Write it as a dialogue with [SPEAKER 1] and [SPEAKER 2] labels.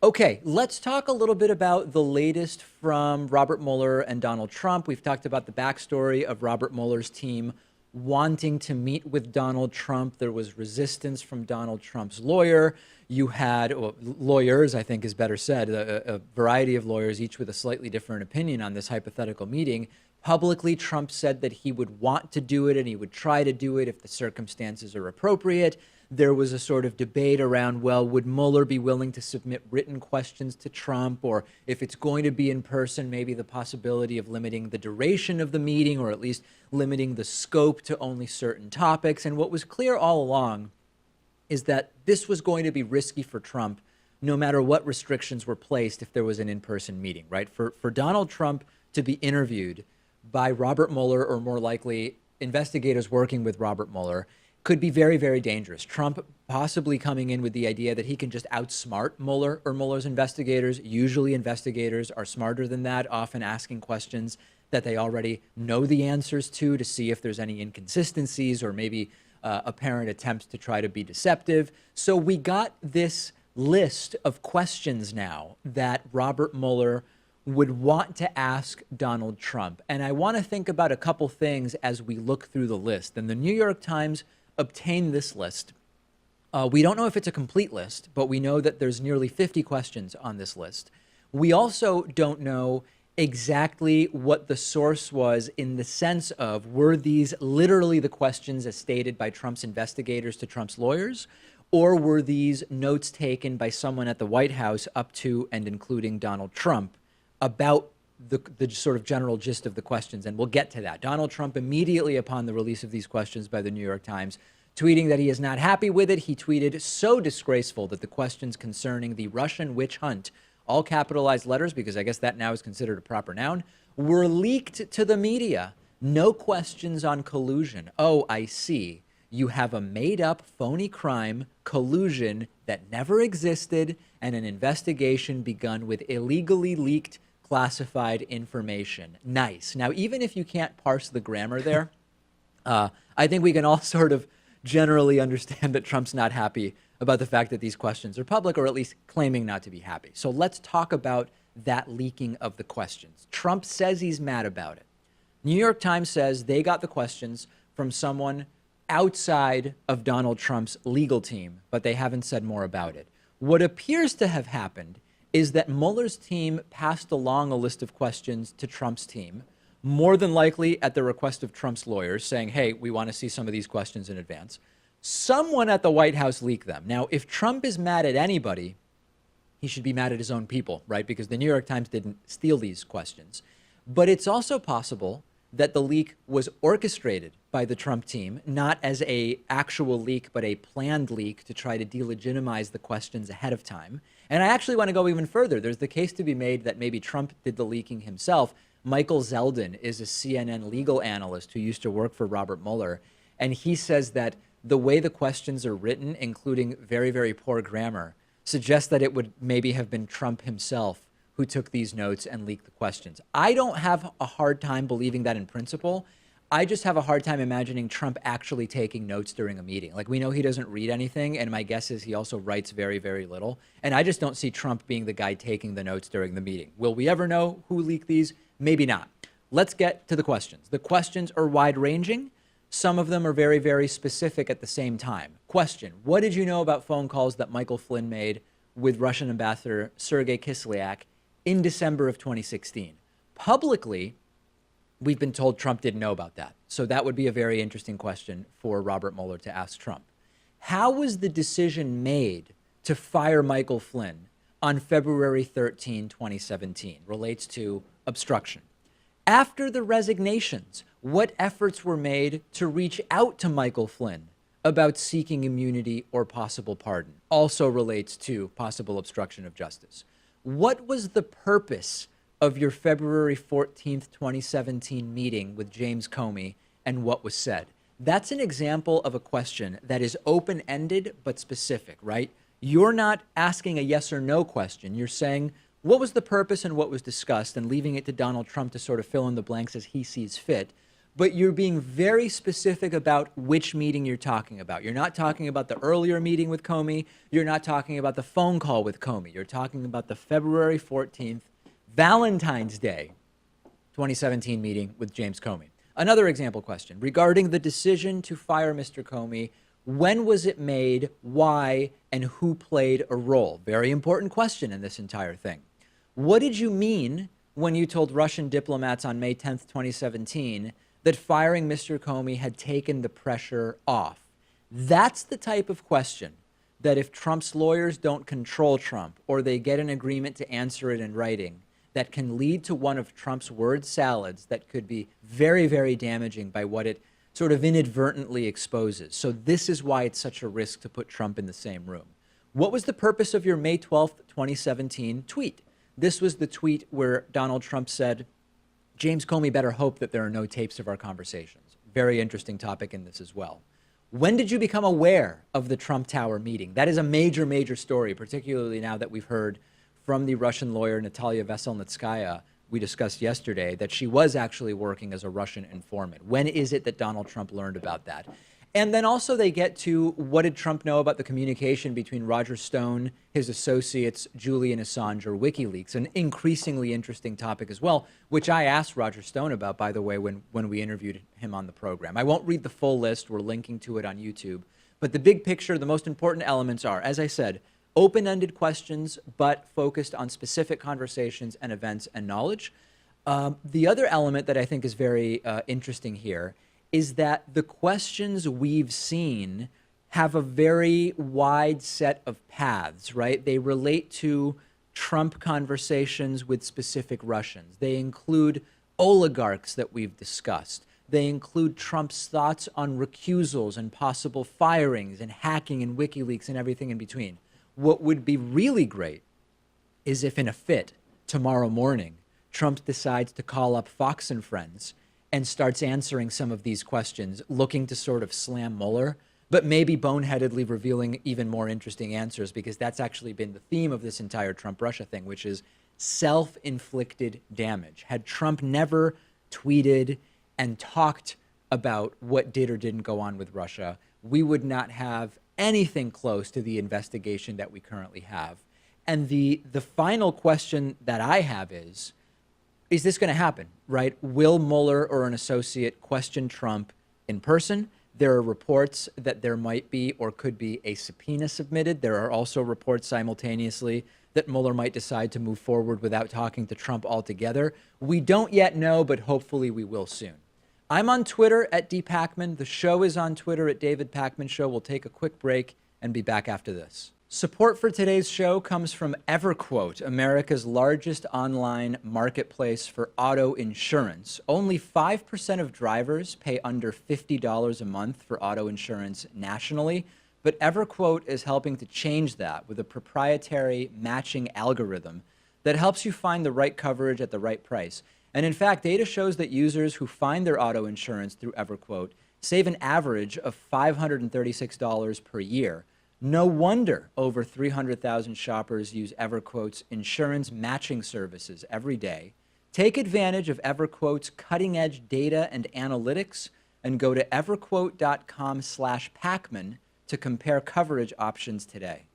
[SPEAKER 1] Okay, let's talk a little bit about the latest from Robert Mueller and Donald Trump. We've talked about the backstory of Robert Mueller's team wanting to meet with Donald Trump. There was resistance from Donald Trump's lawyer. You had, well, lawyers, I think is better said, a variety of lawyers, each with a slightly different opinion on this hypothetical meeting. Publicly, Trump said that he would want to do it and he would try to do it if the circumstances are appropriate. There was a sort of debate around, well, would Mueller be willing to submit written questions to Trump? Or if it's going to be in person, maybe the possibility of limiting the duration of the meeting, or at least limiting the scope to only certain topics. And what was clear all along is that this was going to be risky for Trump, no matter what restrictions were placed if there was an in-person meeting, right? For Donald Trump to be interviewed by Robert Mueller, or more likely investigators working with Robert Mueller, could be very, very dangerous. Trump possibly coming in with the idea that he can just outsmart Mueller or Mueller's investigators. Usually investigators are smarter than that, often asking questions that they already know the answers to see if there's any inconsistencies or maybe apparent attempts to try to be deceptive. So we got this list of questions now that Robert Mueller would want to ask Donald Trump. And I want to think about a couple things as we look through the list. And the New York Times obtained this list. We don't know if it's a complete list, but we know that there's nearly 50 questions on this list. We also don't know exactly what the source was, in the sense of, were these literally the questions as stated by Trump's investigators to Trump's lawyers, or were these notes taken by someone at the White House up to and including Donald Trump about the sort of general gist of the questions? And we'll get to that. Donald Trump, immediately upon the release of these questions by the New York Times, tweeting that he is not happy with it. He tweeted, "So disgraceful that the questions concerning the Russian witch hunt," all capitalized letters, because I guess that now is considered a proper noun, "were leaked to the media. No questions on collusion. Oh, I see. You have a made-up phony crime, collusion, that never existed, and an investigation begun with illegally leaked classified information." Nice. Now, even if you can't parse the grammar there, I think we can all sort of generally understand that Trump's not happy about the fact that these questions are public, or at least claiming not to be happy. So let's talk about that leaking of the questions. Trump says he's mad about it. New York Times says they got the questions from someone outside of Donald Trump's legal team, but they haven't said more about it. What appears to have happened is that Mueller's team passed along a list of questions to Trump's team, more than likely at the request of Trump's lawyers, saying, hey, we want to see some of these questions in advance. Someone at the White House leaked them. Now, if Trump is mad at anybody, he should be mad at his own people, right? Because the New York Times didn't steal these questions. But it's also possible that the leak was orchestrated by the Trump team, not as an actual leak, but a planned leak to try to delegitimize the questions ahead of time. And I actually want to go even further. There's the case to be made that maybe Trump did the leaking himself. Michael Zeldin is a CNN legal analyst who used to work for Robert Mueller, and he says that the way the questions are written, including very, very poor grammar, suggests that it would maybe have been Trump himself who took these notes and leaked the questions. I don't have a hard time believing that in principle. I just have a hard time imagining Trump actually taking notes during a meeting. Like, we know he doesn't read anything, and my guess is he also writes very, very little. And I just don't see Trump being the guy taking the notes during the meeting. Will we ever know who leaked these? Maybe not. Let's get to the questions. The questions are wide-ranging. Some of them are very, very specific at the same time. Question: what did you know about phone calls that Michael Flynn made with Russian Ambassador Sergei Kislyak in December of 2016? Publicly, we've been told Trump didn't know about that. So that would be a very interesting question for Robert Mueller to ask Trump. How was the decision made to fire Michael Flynn on February 13, 2017? Relates to obstruction. After the resignations, what efforts were made to reach out to Michael Flynn about seeking immunity or possible pardon? Also relates to possible obstruction of justice. What was the purpose of your February 14th, 2017 meeting with James Comey, and what was said? That's an example of a question that is open-ended but specific, right? You're not asking a yes or no question. You're saying, what was the purpose and what was discussed, and leaving it to Donald Trump to sort of fill in the blanks as he sees fit. but you're being very specific about which meeting you're talking about. You're not talking about the earlier meeting with Comey. You're not talking about the phone call with Comey. You're talking about the February 14th, Valentine's Day, 2017 meeting with James Comey. Another example question regarding the decision to fire Mr. Comey. When was it made? Why? And who played a role? Very important question in this entire thing. What did you mean when you told Russian diplomats on May 10th, 2017, that firing Mr. Comey had taken the pressure off? That's the type of question that if Trump's lawyers don't control Trump or they get an agreement to answer it in writing, that can lead to one of Trump's word salads that could be very, very damaging by what it sort of inadvertently exposes. So this is why it's such a risk to put Trump in the same room. What was the purpose of your May 12th, 2017 tweet? This was the tweet where Donald Trump said, James Comey better hope that there are no tapes of our conversations. Very interesting topic in this as well. When did you become aware of the Trump Tower meeting? That is a major, major story, particularly now that we've heard from the Russian lawyer Natalia Veselnitskaya, we discussed yesterday, that she was actually working as a Russian informant. When is it that Donald Trump learned about that? And then also they get to what did Trump know about the communication between Roger Stone, his associates, Julian Assange, or WikiLeaks, an increasingly interesting topic as well, which I asked Roger Stone about, by the way, when we interviewed him on the program. I won't read the full list. We're linking to it on YouTube. But the big picture, the most important elements are, as I said, open-ended questions, but focused on specific conversations and events and knowledge. The other element that I think is very interesting here is that the questions we've seen have a very wide set of paths, right? They relate to Trump conversations with specific Russians. They include oligarchs that we've discussed. They include Trump's thoughts on recusals and possible firings and hacking and WikiLeaks and everything in between. What would be really great is if in a fit tomorrow morning, Trump decides to call up Fox and Friends and starts answering some of these questions, looking to sort of slam Mueller, but maybe boneheadedly revealing even more interesting answers, because that's actually been the theme of this entire Trump-Russia thing, which is self-inflicted damage. Had Trump never tweeted and talked about what did or didn't go on with Russia, we would not have anything close to the investigation that we currently have. And the final question that I have is this going to happen, right? Will Mueller or an associate question Trump in person? There are reports that there might be or could be a subpoena submitted. There are also reports simultaneously that Mueller might decide to move forward without talking to Trump altogether. We don't yet know, but hopefully we will soon. I'm on Twitter at @Pakman. The show is on Twitter at David Pakman Show. We'll take a quick break and be back after this. Support for today's show comes from EverQuote, America's largest online marketplace for auto insurance. Only 5% of drivers pay under $50 a month for auto insurance nationally, but EverQuote is helping to change that with a proprietary matching algorithm that helps you find the right coverage at the right price. And in fact, data shows that users who find their auto insurance through EverQuote save an average of $536 per year. No wonder over 300,000 shoppers use EverQuote's insurance matching services every day. Take advantage of EverQuote's cutting-edge data and analytics and go to everquote.com/Pakman to compare coverage options today.